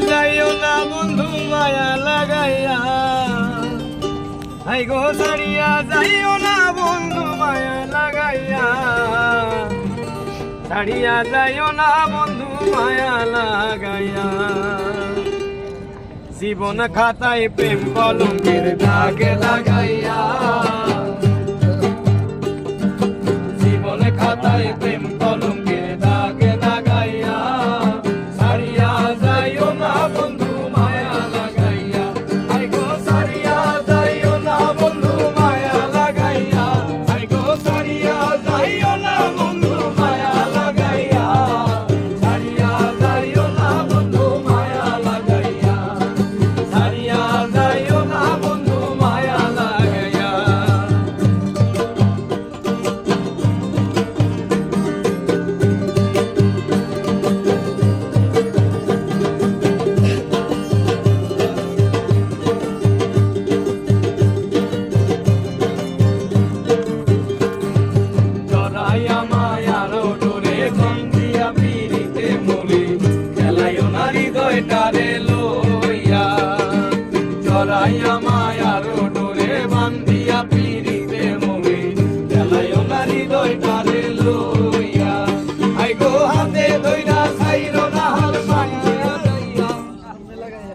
যাইও না বন্ধু মায়া লাগাইয়া, হাই গো ছাড়িয়া যাইও না বন্ধু মায়া লাগাইয়া, ছাড়িয়া যাইও না বন্ধু মায়া লাগাইয়া। জীবন খাতায় প্রেম কলঙ্কের দাগে লাগাইয়া, জীবন খাতায় প্রেম কলঙ্কের দাগে লাগাইয়া, ছাড়িয়া যাইও না বন্ধু মায়া লাগাইয়া, হাই গো ছাড়িয়া যাইও না বন্ধু মায়া লাগাইয়া, হাই গো ছাড়িয়া যাইও না বন্ধু মায়া লাগাইয়া, ছাড়িয়া যাইও না বন্ধু মায়া লাগাইয়া, ছাড়িয়া যাইও না বন্ধু মায়া লাগাইয়া। জড়াইয়া মায়ার ডোরে বন্দিয়া পিরিতে মরি, খেলাইও না হৃদয়টারে লইয়া। জড়াইয়া মায়ার ডোরে বান্ধিয়া পিরিতে মরি, খেলাইও না